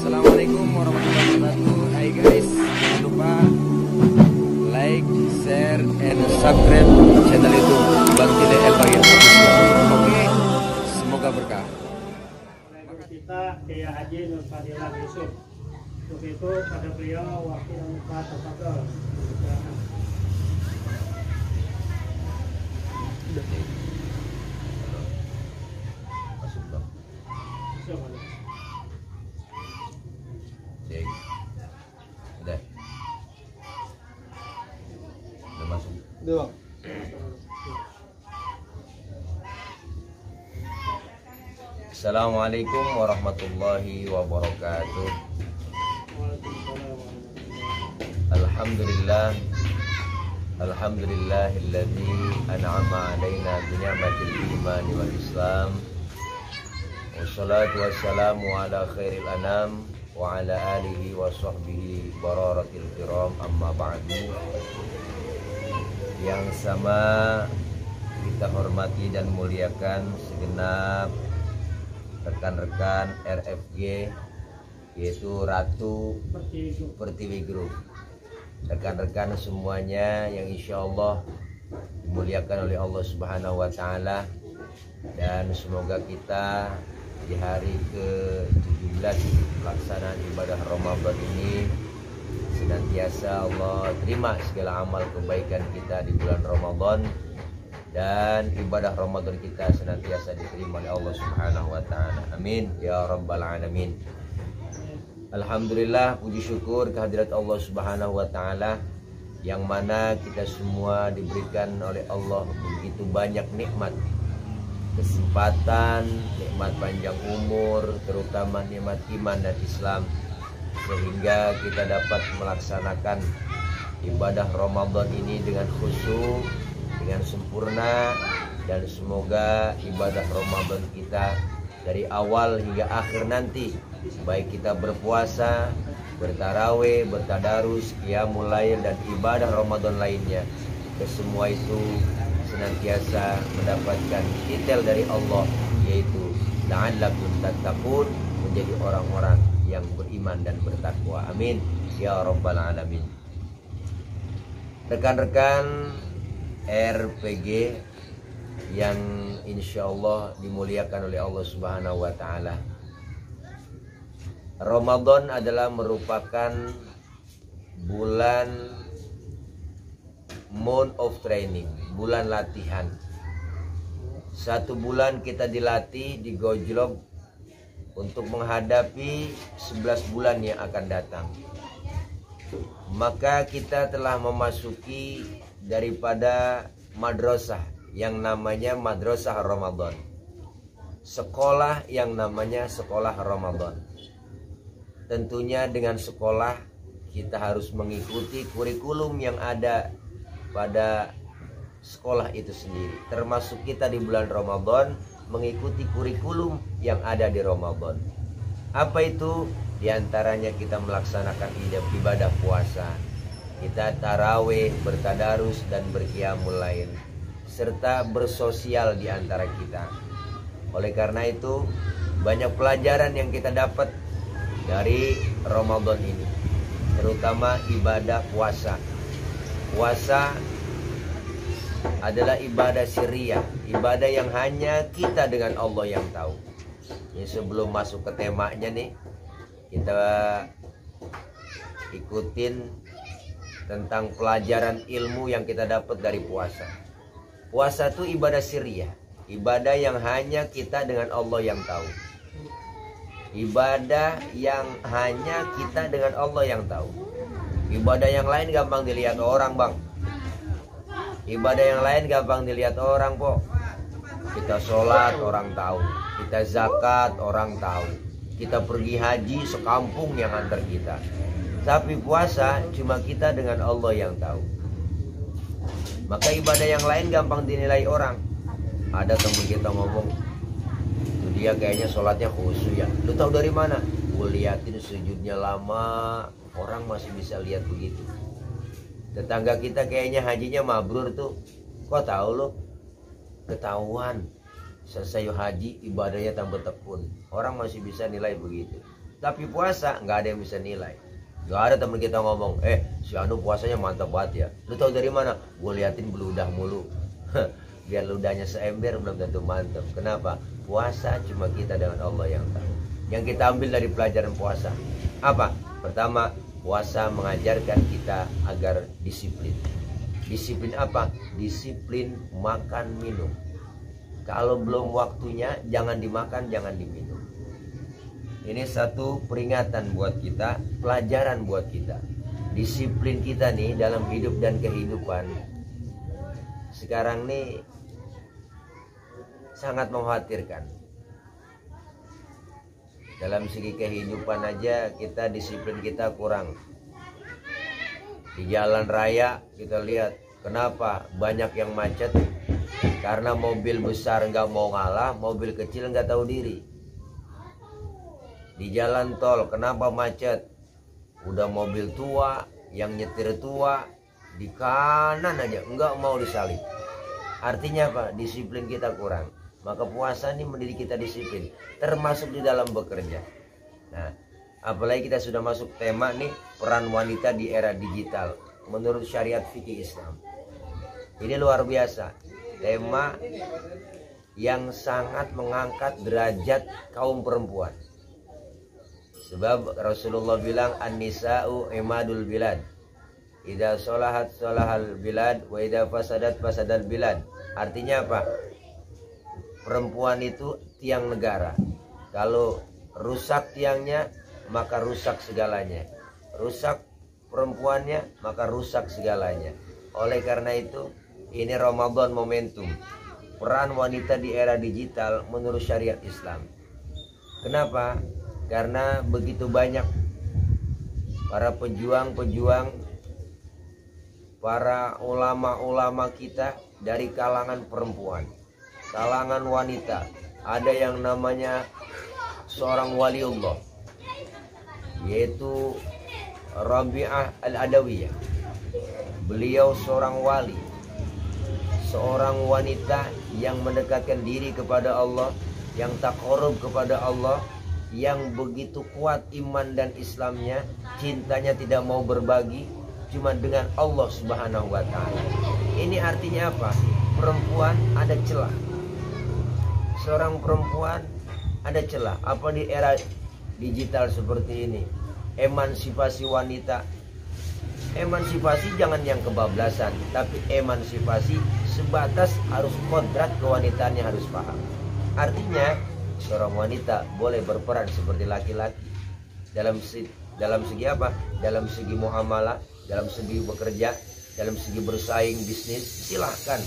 Assalamualaikum warahmatullahi wabarakatuh. Hai guys, jangan lupa like, share, and subscribe channel YouTube Bang Tile El Bagir. Oke, semoga berkah. Kita Kiai Haji Nur Fadilah Yusuf. Untuk itu pada beliau wakil Pak Tafadhol. Masuk dong. Cek. Udah. Udah masuk. Udah bang. Assalamualaikum warahmatullahi wabarakatuh. Alhamdulillah. Alhamdulillahilladzi an'ama alaina bi ni'matil iman wal islam. Wassalatu wassalamu ala khairil anam wa ala alihi wa sahbihi bararatil kiram, amma ba'du. Yang sama kita hormati dan muliakan segenap rekan-rekan RFG, yaitu Ratu Pertiwi Group, rekan-rekan semuanya yang insya Allah dimuliakan oleh Allah Subhanahu wa Ta'ala, dan semoga kita di hari ke-17 pelaksanaan ibadah Ramadan ini senantiasa Allah terima segala amal kebaikan kita di bulan Ramadan, dan ibadah Ramadan kita senantiasa diterima oleh Allah Subhanahu wa Ta'ala. Amin ya rabbal alamin. Alhamdulillah, puji syukur kehadirat Allah Subhanahu wa Ta'ala, yang mana kita semua diberikan oleh Allah begitu banyak nikmat, kesempatan, nikmat panjang umur, terutama nikmat iman dan Islam, sehingga kita dapat melaksanakan ibadah Ramadan ini dengan khusyuk, dengan sempurna, dan semoga ibadah Ramadan kita dari awal hingga akhir nanti, baik kita berpuasa, bertarawih, bertadarus, qiyamul lail, dan ibadah Ramadan lainnya, kesemua itu senantiasa mendapatkan detail dari Allah, yaitu la'allakum tattaqun, menjadi orang-orang yang beriman dan bertakwa. Amin ya rabbal alamin. Rekan-rekan RPG yang insya Allah dimuliakan oleh Allah Subhanahu wa Ta'ala, Ramadan adalah merupakan bulan month of training, bulan latihan. Satu bulan kita dilatih, digojlok untuk menghadapi 11 bulan yang akan datang. Maka kita telah memasuki daripada madrasah yang namanya madrasah Ramadan, sekolah yang namanya sekolah Ramadan. Tentunya dengan sekolah kita harus mengikuti kurikulum yang ada pada sekolah itu sendiri, termasuk kita di bulan Ramadan mengikuti kurikulum yang ada di Ramadan. Apa itu? Di antaranya kita melaksanakan ibadah puasa, kita tarawih, bertadarus, dan berqiyamul lail, serta bersosial di antara kita. Oleh karena itu, banyak pelajaran yang kita dapat dari Ramadan ini, terutama ibadah puasa. Puasa adalah ibadah sirriyah, ibadah yang hanya kita dengan Allah yang tahu. Ini sebelum masuk ke temanya nih, kita ikutin tentang pelajaran ilmu yang kita dapat dari puasa. Puasa itu ibadah sirriyah, ibadah yang hanya kita dengan Allah yang tahu. Ibadah yang hanya kita dengan Allah yang tahu. Ibadah yang lain gampang dilihat orang, bang. Ibadah yang lain gampang dilihat orang, po. Kita sholat orang tahu, kita zakat orang tahu, kita pergi haji sekampung yang antar kita. Tapi puasa cuma kita dengan Allah yang tahu. Maka ibadah yang lain gampang dinilai orang. Ada teman kita ngomong, dia kayaknya sholatnya khusyuk ya. Lu tahu dari mana? Gue liatin sujudnya lama. Orang masih bisa lihat begitu. Tetangga kita kayaknya hajinya mabrur tuh. Kok tahu lu? Ketahuan. Selesai haji ibadahnya tambah tekun. Orang masih bisa nilai begitu. Tapi puasa nggak ada yang bisa nilai. Gak ada temen kita ngomong, si Anu puasanya mantap banget ya. Lu tahu dari mana? Gue liatin beludah mulu. Biar ludahnya seember belum tentu mantap. Kenapa? Puasa cuma kita dengan Allah yang tahu. Yang kita ambil dari pelajaran puasa apa? Pertama, puasa mengajarkan kita agar disiplin. Disiplin apa? Disiplin makan minum. Kalau belum waktunya jangan dimakan, jangan diminum. Ini satu peringatan buat kita, pelajaran buat kita. Disiplin kita nih dalam hidup dan kehidupan sekarang nih sangat mengkhawatirkan. Dalam segi kehidupan aja kita disiplin kita kurang. Di jalan raya kita lihat kenapa banyak yang macet. Karena mobil besar nggak mau ngalah, mobil kecil nggak tahu diri. Di jalan tol kenapa macet? Udah mobil tua, yang nyetir tua, di kanan aja nggak mau disalip. Artinya apa? Disiplin kita kurang. Maka puasa ini mendidik kita disiplin, termasuk di dalam bekerja. Nah, apalagi kita sudah masuk tema nih, peran wanita di era digital menurut syariat fikih Islam. Ini luar biasa, tema yang sangat mengangkat derajat kaum perempuan. Sebab Rasulullah bilang an-nisa'u imadul bilad. Idza sholahat sholahal bilad wa idza fasadat fasadal bilad. Artinya apa? Perempuan itu tiang negara. Kalau rusak tiangnya, maka rusak segalanya. Rusak perempuannya, maka rusak segalanya. Oleh karena itu, ini Ramadan momentum. Peran wanita di era digital menurut syariat Islam. Kenapa? Karena begitu banyak para pejuang-pejuang, para ulama-ulama kita dari kalangan perempuan, kalangan wanita. Ada yang namanya seorang waliullah, yaitu Rabi'ah Al-Adawiyah. Beliau seorang wali, seorang wanita yang mendekatkan diri kepada Allah, yang taqarrub kepada Allah, yang begitu kuat iman dan Islamnya, cintanya tidak mau berbagi, cuma dengan Allah Subhanahu wa Ta'ala. Ini artinya apa? Perempuan ada celah. Seorang perempuan ada celah. Apa di era digital seperti ini? Emansipasi wanita. Emansipasi jangan yang kebablasan, tapi emansipasi sebatas harus kodrat kewanitaannya harus paham. Artinya seorang wanita boleh berperan seperti laki-laki dalam segi apa? Dalam segi muamalah, dalam segi bekerja, dalam segi bersaing bisnis, silahkan.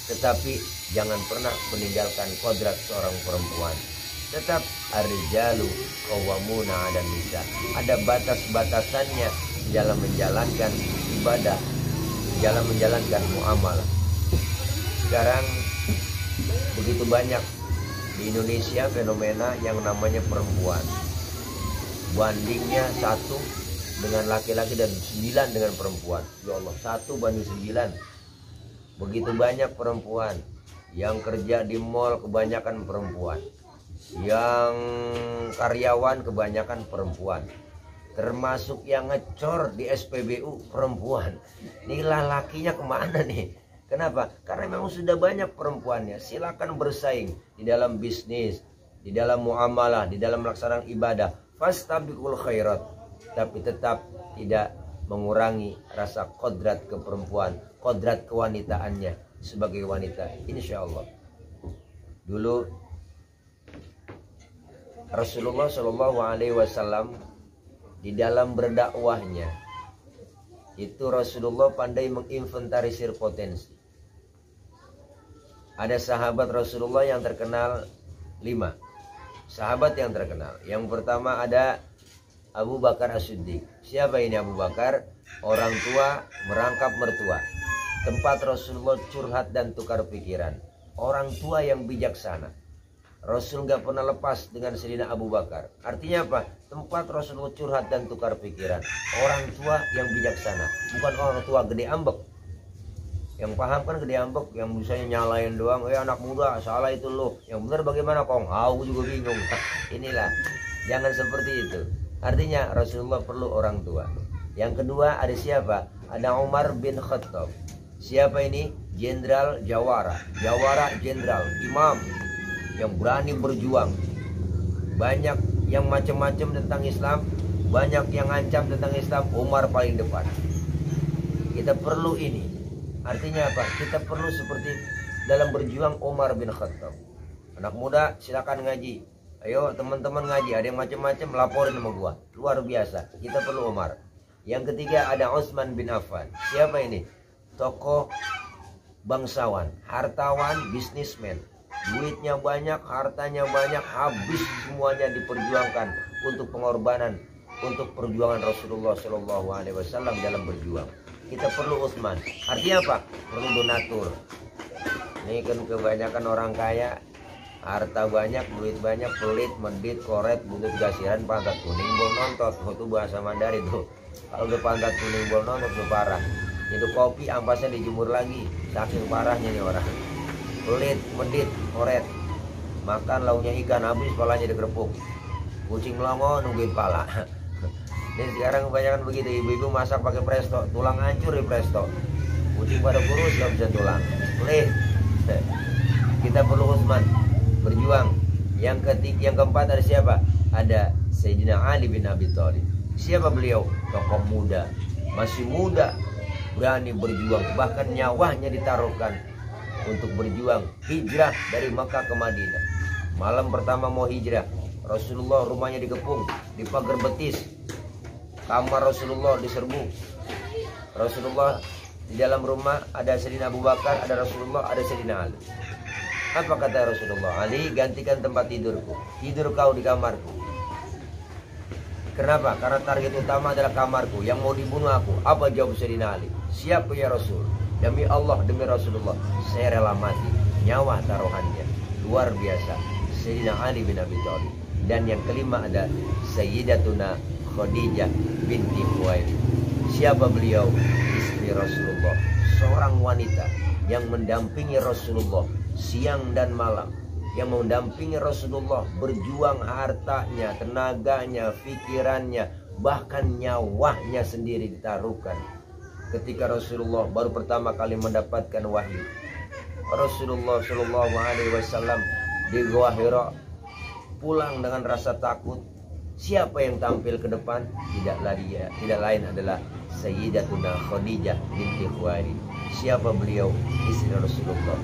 Tetapi jangan pernah meninggalkan kodrat seorang perempuan. Tetap ar-rijalu qawwamuna 'alan nisa. Ada batas-batasannya dalam menjalankan ibadah, dalam menjalankan muamalah. Sekarang begitu banyak di Indonesia fenomena yang namanya perempuan. Bandingnya 1 dengan laki-laki dan 9 dengan perempuan. Ya Allah, 1 banding 9. Begitu banyak perempuan. Yang kerja di mall kebanyakan perempuan. Yang karyawan kebanyakan perempuan. Termasuk yang ngecor di SPBU perempuan. Inilah lakinya kemana nih? Kenapa? Karena memang sudah banyak perempuannya. Silakan bersaing di dalam bisnis, di dalam muamalah, di dalam melaksanakan ibadah. Fastabiqul khairat. Tapi tetap tidak mengurangi rasa kodrat keperempuan, kodrat kewanitaannya sebagai wanita. Insya Allah. Dulu Rasulullah SAW di dalam berdakwahnya itu Rasulullah pandai menginventarisir potensi. Ada sahabat Rasulullah yang terkenal 5 sahabat yang terkenal. Yang pertama ada Abu Bakar As-Siddiq. Siapa ini Abu Bakar? Orang tua merangkap mertua. Tempat Rasulullah curhat dan tukar pikiran. Orang tua yang bijaksana. Rasul gak pernah lepas dengan Sayyidina Abu Bakar. Artinya apa? Tempat Rasulullah curhat dan tukar pikiran. Orang tua yang bijaksana. Bukan orang tua gede ambek. Yang paham kan gede ambek, yang bisanya nyalain doang. Anak muda salah itu lo. Yang benar bagaimana kong? Aku juga bingung. Inilah, jangan seperti itu. Artinya Rasulullah perlu orang tua. Yang kedua ada siapa? Ada Umar bin Khattab. Siapa ini? Jenderal Jawara. Jawara jenderal, imam yang berani berjuang. Banyak yang macam-macam tentang Islam, banyak yang ancam tentang Islam, Umar paling depan. Kita perlu ini. Artinya apa? Kita perlu seperti dalam berjuang Umar bin Khattab. Anak muda silakan ngaji. Ayo teman-teman ngaji. Ada yang macam-macam laporin sama gua. Luar biasa. Kita perlu Umar. Yang ketiga ada Utsman bin Affan. Siapa ini? Tokoh bangsawan, hartawan, bisnismen. Duitnya banyak, hartanya banyak, habis semuanya diperjuangkan untuk pengorbanan, untuk perjuangan Rasulullah Shallallahu Alaihi Wasallam dalam berjuang. Kita perlu Utsman. Artinya apa? Perlu donatur. Ini kan kebanyakan orang kaya, harta banyak, duit banyak, pelit, medit, koret, butut gasiran, pantat kuning, bol nontot. Itu bahasa Mandarin tuh. Kalau udah pantat kuning, bol nontot tuh parah. Itu kopi ampasnya dijemur lagi, saking parahnya nih orang. Pelit, medit, koret, makan lauknya ikan, habis palanya digerepuk. Kucing melongo nungguin pala. Dan sekarang kebanyakan begitu, ibu-ibu masak pakai presto, tulang hancur di presto. Kucing pada kurus gak bisa tulang. Pelit. Kita perlu Utsman berjuang. Yang ketiga, yang keempat ada siapa? Ada Sayyidina Ali bin Abi Thalib. Siapa beliau? Tokoh muda, masih muda, berani berjuang, bahkan nyawanya ditaruhkan untuk berjuang hijrah dari Makkah ke Madinah. Malam pertama mau hijrah, Rasulullah rumahnya dikepung, di pagar betis. Kamar Rasulullah diserbu. Rasulullah di dalam rumah ada Sayyidina Abu Bakar, ada Rasulullah, ada Sayyidina Ali. Apa kata Rasulullah? Ali, gantikan tempat tidurku. Tidur kau di kamarku. Kenapa? Karena target utama adalah kamarku. Yang mau dibunuh aku. Apa jawab Sayyidina Ali? Siap ya Rasul. Demi Allah, demi Rasulullah, saya rela mati. Nyawa taruhannya luar biasa. Sayyidina Ali bin Abi Thalib. Dan yang kelima ada Sayyidatuna Khadijah binti Khuwailid. Siapa beliau? Istri Rasulullah, seorang wanita yang mendampingi Rasulullah siang dan malam, yang mendampingi Rasulullah berjuang hartanya, tenaganya, pikirannya, bahkan nyawanya sendiri ditaruhkan. Ketika Rasulullah baru pertama kali mendapatkan wahyu, Rasulullah Shallallahu Alaihi Wasallam di Gua Hira pulang dengan rasa takut. Siapa yang tampil ke depan? Tidak lain adalah Sayyidatuna Khadijah binti Khuwailid. Siapa beliau? Istri Rasulullah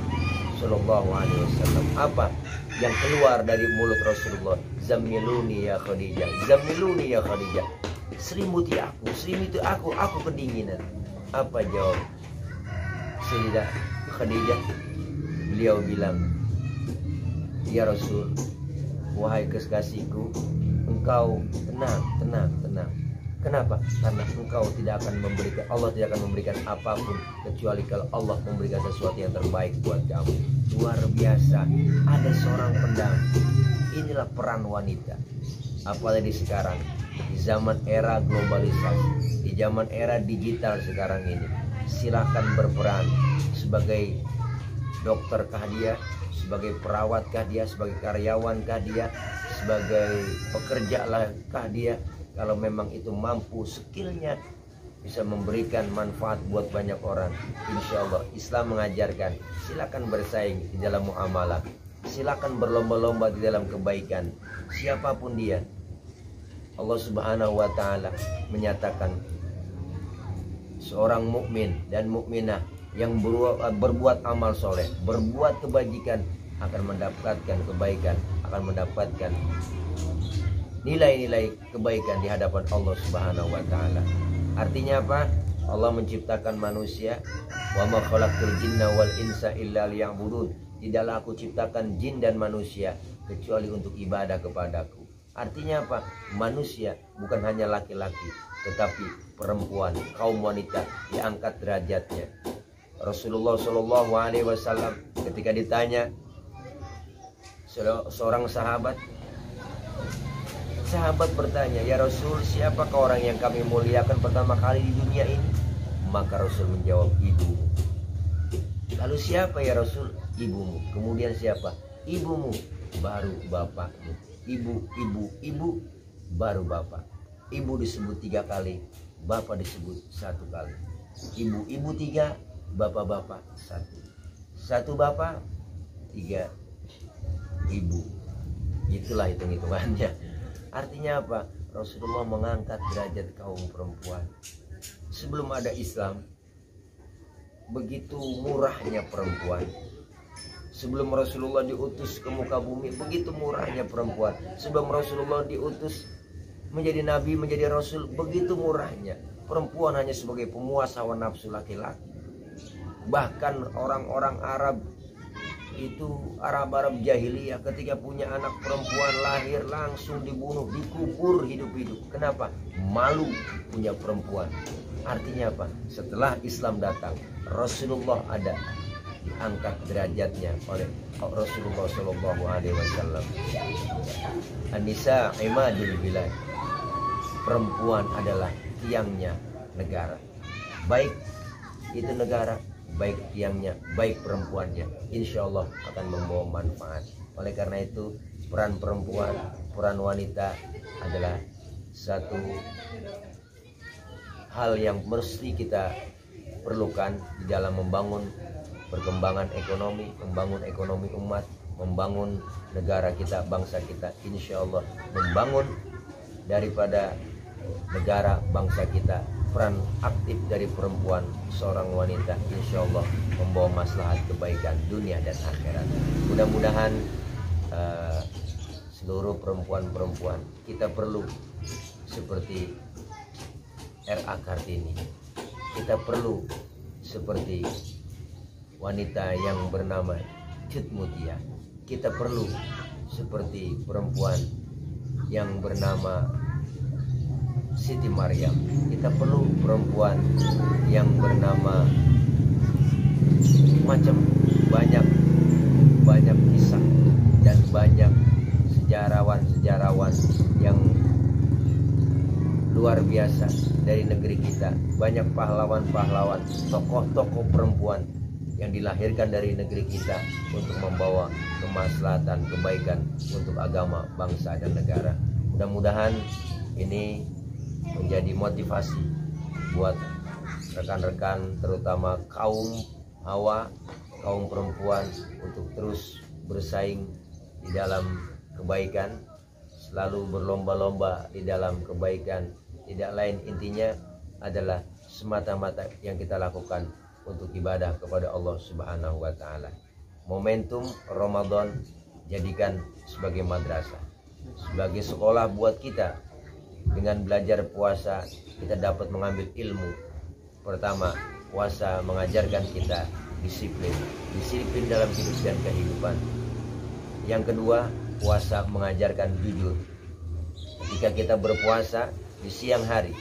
Shallallahu Alaihi Wasallam. Apa yang keluar dari mulut Rasulullah? Zammiluni ya Khadijah, zammiluni ya Khadijah. Selimuti aku kedinginan. Apa jawab Sayyidah Khadijah? Beliau bilang, ya Rasul, wahai kekasihku, engkau tenang. Kenapa? Karena engkau tidak akan memberikan, Allah tidak akan memberikan apapun kecuali kalau Allah memberikan sesuatu yang terbaik buat kamu. Luar biasa. Ada seorang pendamping. Inilah peran wanita. Apalagi sekarang, di zaman era globalisasi, di zaman era digital sekarang ini, silahkan berperan sebagai dokterkah dia, sebagai perawatkah dia, sebagai karyawankah dia, sebagai pekerjaankah dia. Kalau memang itu mampu, skillnya bisa memberikan manfaat buat banyak orang, insya Allah Islam mengajarkan silakan bersaing di dalam muamalah, silakan berlomba-lomba di dalam kebaikan, siapapun dia. Allah Subhanahu wa Ta'ala menyatakan seorang mukmin dan mukminah yang berbuat amal soleh, berbuat kebajikan akan mendapatkan kebaikan, akan mendapatkan nilai-nilai kebaikan di hadapan Allah Subhanahu wa Ta'ala. Artinya apa? Allah menciptakan manusia, wa ma khalaqtul jinna wal insa illa liya'budun. Tidaklah aku ciptakan jin dan manusia kecuali untuk ibadah kepadaku. Artinya apa? Manusia bukan hanya laki-laki, tetapi perempuan, kaum wanita diangkat derajatnya. Rasulullah Shallallahu Alaihi Wasallam ketika ditanya seorang sahabat bertanya, ya Rasul, siapakah orang yang kami muliakan pertama kali di dunia ini? Maka Rasul menjawab, ibumu. Lalu siapa ya Rasul? Ibumu. Kemudian siapa? Ibumu, baru bapakmu. Ibu, baru bapak. ibu disebut 3 kali, bapak disebut 1 kali. Ibu 3, bapak 1. 1 bapak, 3 ibu. Itulah hitung-hitungannya. Artinya apa? Rasulullah mengangkat derajat kaum perempuan. Sebelum ada Islam, begitu murahnya perempuan. Sebelum Rasulullah diutus ke muka bumi, begitu murahnya perempuan. Sebelum Rasulullah diutus menjadi nabi, menjadi rasul, begitu murahnya. Perempuan hanya sebagai pemuas hawa nafsu laki-laki. Bahkan orang-orang Arab itu, Arab jahiliyah, ketika punya anak perempuan lahir langsung dibunuh, dikubur hidup-hidup. Kenapa? Malu punya perempuan. Artinya apa? Setelah Islam datang, Rasulullah ada, diangkat derajatnya oleh Rasulullah SAW. An-nisa imadul bilad. Perempuan adalah tiangnya negara. Baik itu negara, baik tiangnya, baik perempuannya, insya Allah akan membawa manfaat. Oleh karena itu, peran perempuan, peran wanita adalah satu hal yang mesti kita perlukan di dalam membangun perkembangan ekonomi, membangun ekonomi umat, membangun negara kita, bangsa kita. Insya Allah membangun daripada negara bangsa kita. Peran aktif dari perempuan, seorang wanita, insya Allah membawa maslahat kebaikan dunia dan akhirat. Mudah-mudahan seluruh perempuan-perempuan kita perlu seperti R.A. Kartini. Kita perlu seperti wanita yang bernama Cut Mutia. Kita perlu seperti perempuan yang bernama Siti Maryam. Kita perlu perempuan yang bernama macam banyak kisah dan banyak sejarawan yang luar biasa dari negeri kita. Banyak pahlawan-pahlawan, tokoh-tokoh perempuan yang dilahirkan dari negeri kita untuk membawa kemaslahatan, kebaikan untuk agama, bangsa dan negara. Mudah-mudahan ini menjadi motivasi buat rekan-rekan, terutama kaum hawa, kaum perempuan, untuk terus bersaing di dalam kebaikan, selalu berlomba-lomba di dalam kebaikan. Tidak lain intinya adalah semata-mata yang kita lakukan untuk ibadah kepada Allah Subhanahu wa taala. Momentum Ramadan jadikan sebagai madrasah, sebagai sekolah buat kita. Dengan belajar puasa kita dapat mengambil ilmu. Pertama, puasa mengajarkan kita disiplin dalam hidup dan kehidupan. Yang kedua, puasa mengajarkan jujur. Ketika kita berpuasa di siang hari,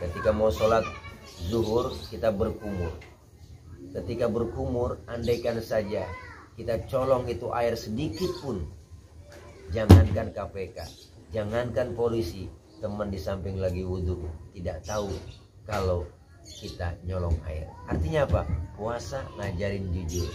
ketika mau sholat zuhur kita berkumur. Ketika berkumur, andaikan saja kita colong itu air sedikit pun, jangankan KPK, jangankan polisi, teman di samping lagi wudhu tidak tahu kalau kita nyolong air. Artinya apa? Puasa ngajarin jujur.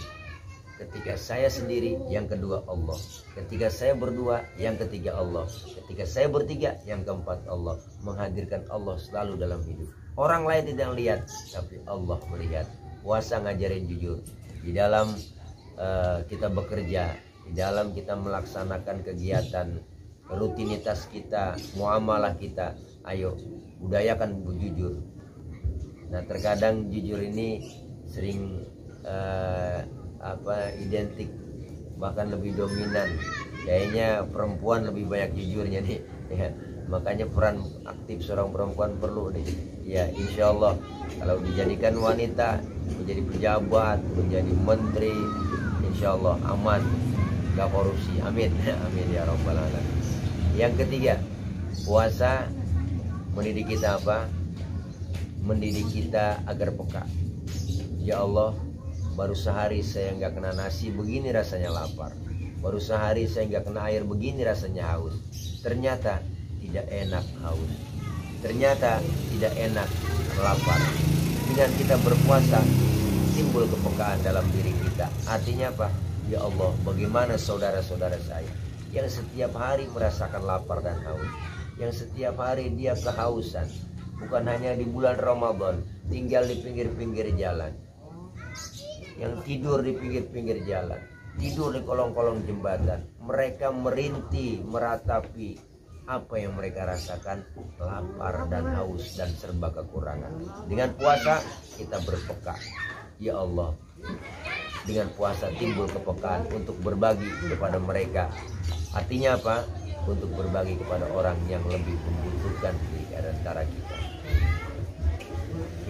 Ketika saya sendiri, yang kedua Allah. Ketika saya berdua, yang ketiga Allah. Ketika saya bertiga, yang keempat Allah. Menghadirkan Allah selalu dalam hidup. Orang lain tidak lihat, tapi Allah melihat. Puasa ngajarin jujur. Di dalam kita bekerja, di dalam kita melaksanakan kegiatan, rutinitas kita, muamalah kita, ayo budayakan jujur. Nah, terkadang jujur ini sering identik, bahkan lebih dominan. Kayaknya perempuan lebih banyak jujurnya nih ya. Makanya peran aktif seorang perempuan perlu nih ya. Insya Allah kalau dijadikan wanita menjadi pejabat, menjadi menteri, insya Allah aman, gak korupsi. Amin amin ya rabbal alamin. Yang ketiga, puasa mendidik kita apa? Mendidik kita agar peka. Ya Allah, baru sehari saya nggak kena nasi, begini rasanya lapar. Baru sehari saya nggak kena air, begini rasanya haus. Ternyata tidak enak haus. Ternyata tidak enak lapar. Dengan kita berpuasa, timbul kepekaan dalam diri kita. Artinya apa? Ya Allah, bagaimana saudara-saudara saya yang setiap hari merasakan lapar dan haus, yang setiap hari dia kehausan, bukan hanya di bulan Ramadan, tinggal di pinggir-pinggir jalan, yang tidur di pinggir-pinggir jalan, tidur di kolong-kolong jembatan. Mereka merintih, meratapi apa yang mereka rasakan, lapar dan haus dan serba kekurangan. Dengan puasa kita berpeka, ya Allah, dengan puasa timbul kepekaan untuk berbagi kepada mereka. Artinya apa? Untuk berbagi kepada orang yang lebih membutuhkan di antara kita.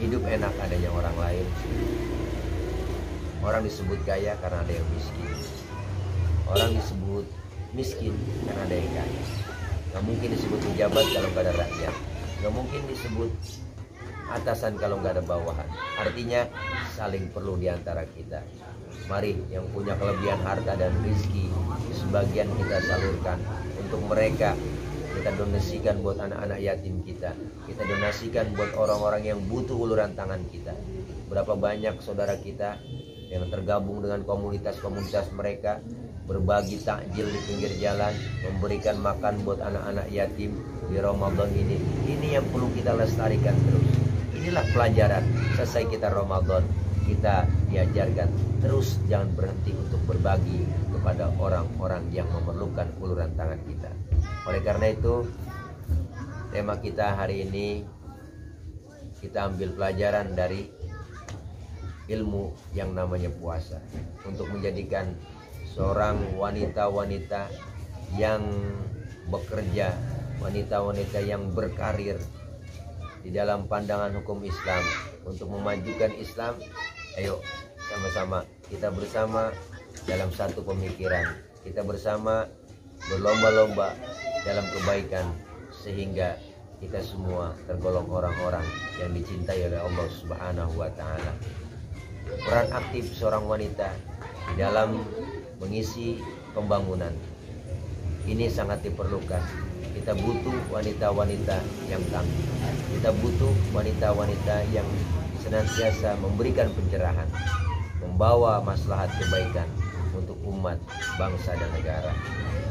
Hidup enak adanya orang lain. Orang disebut kaya karena ada yang miskin. Orang disebut miskin karena ada yang kaya. Gak mungkin disebut pejabat kalau gak ada rakyat. Gak mungkin disebut atasan kalau gak ada bawahan. Artinya saling perlu di antara kita. Mari yang punya kelebihan harta dan rezeki, sebagian kita salurkan untuk mereka. Kita donasikan buat anak-anak yatim kita. Kita donasikan buat orang-orang yang butuh uluran tangan kita. Berapa banyak saudara kita yang tergabung dengan komunitas-komunitas mereka, berbagi takjil di pinggir jalan, memberikan makan buat anak-anak yatim di Ramadan ini. Ini yang perlu kita lestarikan terus. Inilah pelajaran selesai kita Ramadan, kita diajarkan terus jangan berhenti untuk berbagi kepada orang-orang yang memerlukan uluran tangan kita. Oleh karena itu, tema kita hari ini kita ambil pelajaran dari ilmu yang namanya puasa untuk menjadikan seorang wanita-wanita yang bekerja, wanita-wanita yang berkarir di dalam pandangan hukum Islam untuk memajukan Islam. Ayo sama-sama kita bersama dalam satu pemikiran, kita bersama berlomba-lomba dalam kebaikan sehingga kita semua tergolong orang-orang yang dicintai oleh Allah Subhanahu wa taala. Peran aktif seorang wanita di dalam mengisi pembangunan ini sangat diperlukan. Kita butuh wanita-wanita yang tangguh. Kita butuh wanita-wanita yang senantiasa memberikan pencerahan, membawa maslahat kebaikan untuk umat, bangsa dan negara.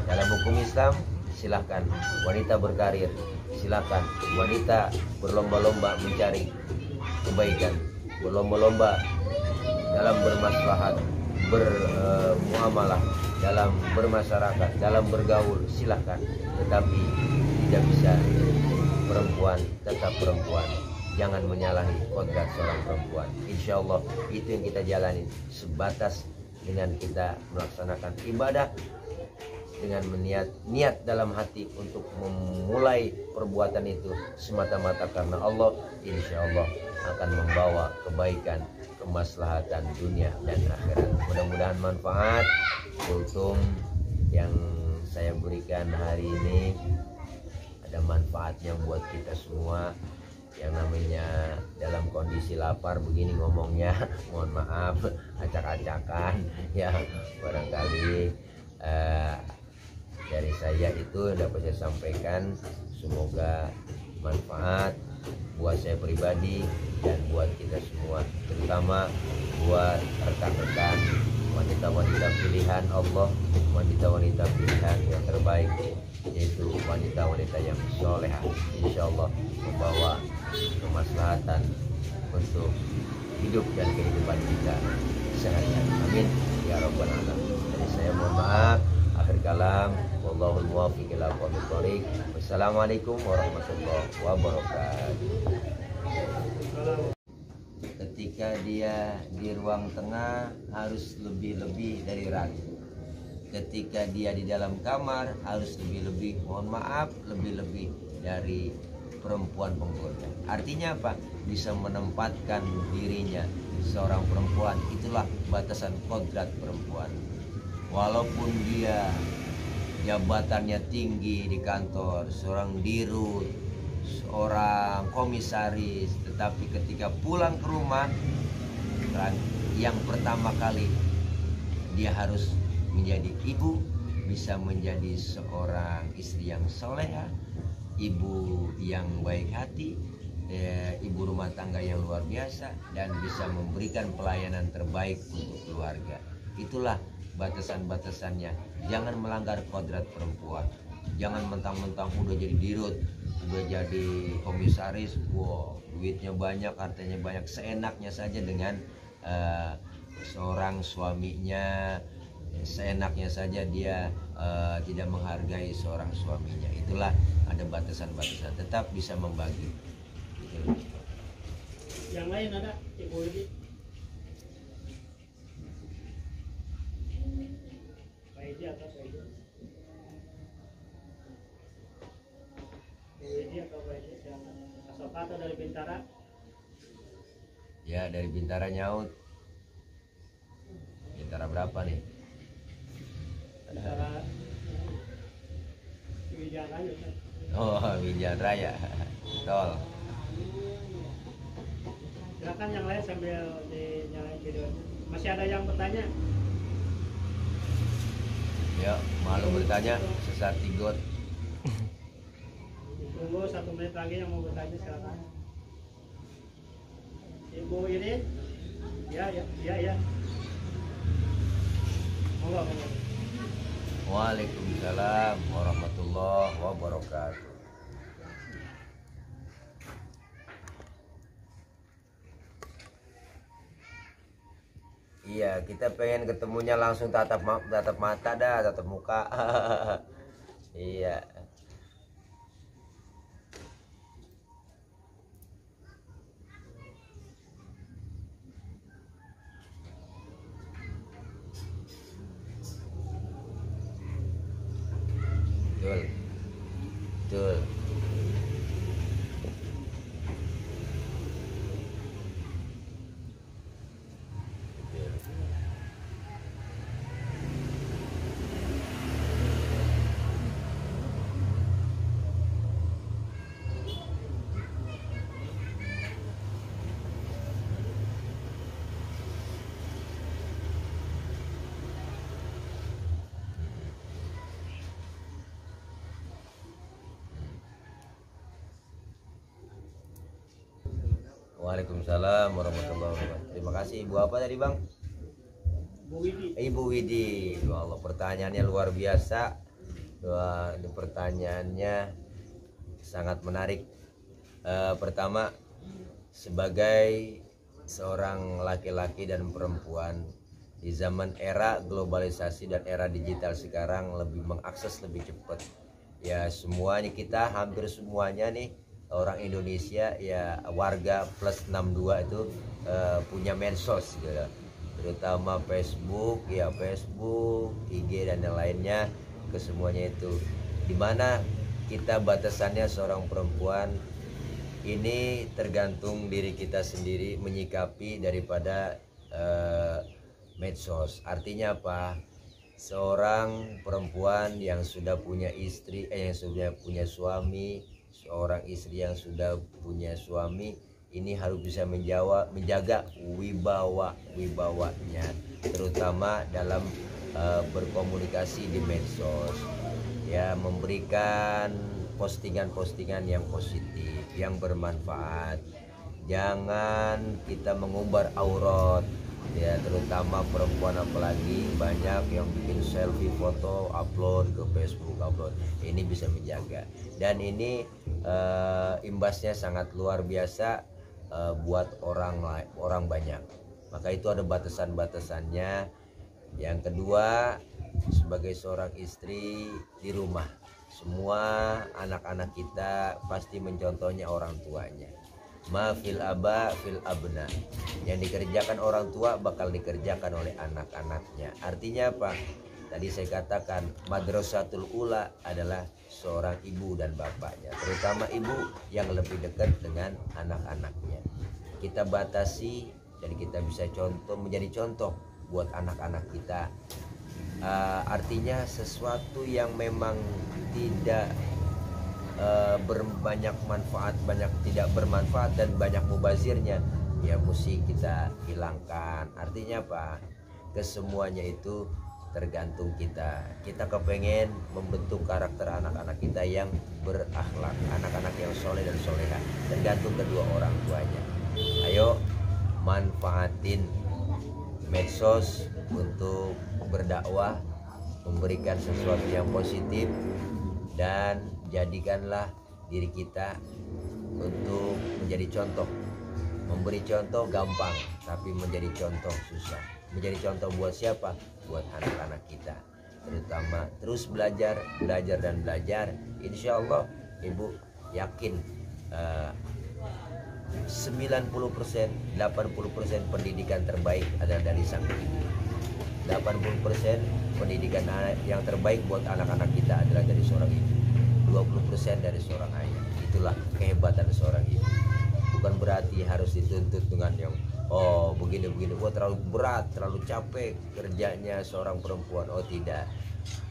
Dalam hukum Islam, silakan wanita berkarir, silakan wanita berlomba-lomba mencari kebaikan, berlomba-lomba dalam bermaslahat, bermuamalah, dalam bermasyarakat, dalam bergaul, silakan. Tetapi tidak bisa perempuan tetap perempuan. Jangan menyalahi kodrat seorang perempuan. Insya Allah itu yang kita jalani, sebatas dengan kita melaksanakan ibadah dengan niat dalam hati untuk memulai perbuatan itu semata-mata karena Allah. Insya Allah akan membawa kebaikan, kemaslahatan dunia dan akhirat. Mudah-mudahan manfaat kultum yang saya berikan hari ini ada manfaatnya buat kita semua. Yang namanya dalam kondisi lapar begini ngomongnya, mohon maaf acak-acakan ya, barangkali dari saya itu dapat saya sampaikan. Semoga manfaat buat saya pribadi dan buat kita semua, terutama buat rekan-rekan wanita-wanita pilihan Allah, wanita-wanita pilihan yang terbaik, yaitu wanita-wanita yang solehah, insya Allah membawa kemaslahatan untuk hidup dan kehidupan kita seharian. Amin ya rabbal alamin. Jadi saya mohon maaf, akhir kalam, wallahul muwaffiq ila aqwamit thoriq. Wassalamualaikum warahmatullahi wabarakatuh. Ketika dia di ruang tengah harus lebih-lebih dari ratu. Ketika dia di dalam kamar harus lebih-lebih, mohon maaf, lebih-lebih dari perempuan penggoda. Artinya apa? Bisa menempatkan dirinya seorang perempuan. Itulah batasan kodrat perempuan. Walaupun dia jabatannya tinggi di kantor, seorang dirut, seorang komisaris, tetapi ketika pulang ke rumah, yang pertama kali dia harus menjadi ibu, bisa menjadi seorang istri yang solehah, ibu yang baik hati, ibu rumah tangga yang luar biasa, dan bisa memberikan pelayanan terbaik untuk keluarga. Itulah batasan-batasannya. Jangan melanggar kodrat perempuan. Jangan mentang-mentang udah jadi dirut, udah jadi komisaris, wow, duitnya banyak, hartanya banyak, seenaknya saja dengan seorang suaminya, seenaknya saja dia tidak menghargai seorang suaminya. Itulah ada batasan-batasan, tetap bisa membagi. Gitu. Yang lain ada Ibu Widi? Pak Edi atau Pak Edi? Ibu Widi atau Pak Edi? Yang Asoka atau dari Bintara? Ya, dari Bintara nyaut. Bintara berapa nih? Bintara Wijaya Raya. Oh, Wijaya Raya. Tol. Silakan yang lain sambil dinyalain videonya. Masih ada yang bertanya? Ya, malu bertanya, sesat tigot. Tunggu 1 menit lagi yang mau bertanya, silakan. Ibu Irin? Ya. Monggo. Waalaikumsalam warahmatullahi wabarakatuh. Iya, kita pengen ketemunya langsung tatap mata dah, tatap muka. Iya. Betul. Betul. Waalaikumsalam warahmatullahi wabarakatuh. Terima kasih. Ibu apa tadi, Bang? Bu Widi. Ibu Widi. Ya Allah, pertanyaannya luar biasa. Wah, ini pertanyaannya sangat menarik. Pertama, sebagai seorang laki-laki dan perempuan di zaman era globalisasi dan era digital sekarang, lebih mengakses lebih cepat. Ya, semuanya, kita hampir semuanya nih orang Indonesia, ya warga plus 62 itu punya medsos gitu. Terutama Facebook, ya Facebook, IG dan yang lainnya, kesemuanya itu. Dimana kita batasannya seorang perempuan ini tergantung diri kita sendiri menyikapi daripada medsos. Artinya apa? Seorang perempuan yang sudah punya istri, yang sudah punya suami, seorang istri yang sudah punya suami, ini harus bisa menjaga wibawanya, terutama dalam berkomunikasi di medsos. Ya, memberikan postingan-postingan yang positif, yang bermanfaat. Jangan kita mengumbar aurat, ya, terutama perempuan, apalagi banyak yang bikin selfie foto upload ke Facebook, upload. Ini bisa menjaga, dan ini imbasnya sangat luar biasa buat orang banyak. Maka itu ada batasan-batasannya. Yang kedua, sebagai seorang istri di rumah, semua anak-anak kita pasti mencontohnya orang tuanya. Ma fil aba fil abna. Yang dikerjakan orang tua bakal dikerjakan oleh anak-anaknya. Artinya apa? Tadi saya katakan madrasatul ula adalah seorang ibu dan bapaknya, terutama ibu yang lebih dekat dengan anak-anaknya. Kita batasi dan kita bisa menjadi contoh buat anak-anak kita. Artinya sesuatu yang memang tidak berbanyak manfaat, tidak bermanfaat dan banyak mubazirnya, ya mesti kita hilangkan. Artinya apa? Kesemuanya itu tergantung kita. Kita kepengen membentuk karakter anak-anak kita yang berakhlak, anak-anak yang soleh dan soleha, tergantung kedua orang tuanya. Ayo manfaatin medsos untuk berdakwah, memberikan sesuatu yang positif, dan jadikanlah diri kita untuk menjadi contoh. Memberi contoh gampang, tapi menjadi contoh susah. Menjadi contoh buat siapa? Buat anak-anak kita. Terutama terus belajar dan belajar. Insya Allah ibu yakin 90%, 80% pendidikan terbaik adalah dari sang ibu. 80% pendidikan yang terbaik buat anak-anak kita adalah dari seorang ibu. 20% dari seorang ayah. Itulah kehebatan seorang ibu. Bukan berarti harus dituntut dengan yang begini-begini, terlalu berat, terlalu capek kerjanya seorang perempuan. Oh tidak.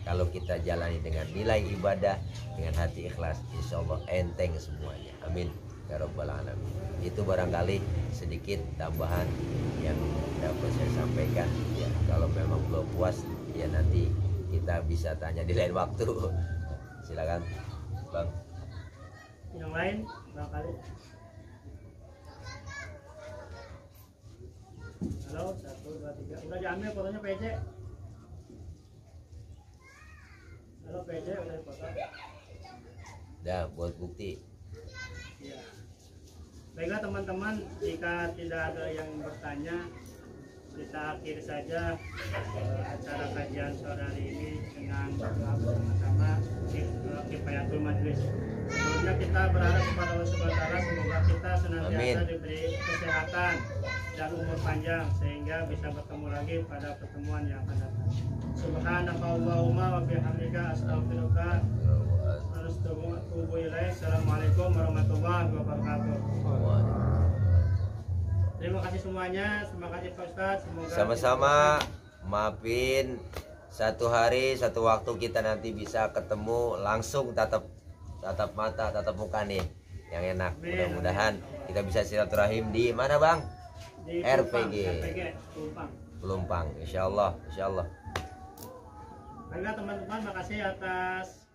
Kalau kita jalani dengan nilai ibadah, dengan hati ikhlas, insya Allah enteng semuanya. Amin ya rabbal alamin. Itu barangkali sedikit tambahan yang dapat saya sampaikan. Ya, kalau memang belum puas, ya nanti kita bisa tanya di lain waktu. Silakan, Bang. Yang lain barangkali. Halo, 1, 2, 3. Udah diambil fotonya PC. Halo PC, udah foto. Dah buat bukti. Ya. Baiklah teman-teman, jika tidak ada yang bertanya, kita akhiri saja acara kajian sore hari ini dengan doa bersama-sama Kifayatul Majlis. Sebelumnya kita berharap kepada Allah Subhanahu wa taala semoga kita senantiasa diberi kesehatan dan umur panjang sehingga bisa bertemu lagi pada pertemuan yang akan datang. Subhanakallahumma wa bihamdika astaghfiruka wa atubu ilaik. Assalamualaikum warahmatullahi wabarakatuh. Terima kasih semuanya, terima kasih Pak Ustadz. Sama-sama. Maafin satu hari satu waktu kita nanti bisa ketemu langsung, tatap mata, tatap muka nih yang enak. Mudah-mudahan kita bisa silaturahim di mana Bang? Di RPG Pelumpang. Insya Allah. Baiklah teman-teman, makasih atas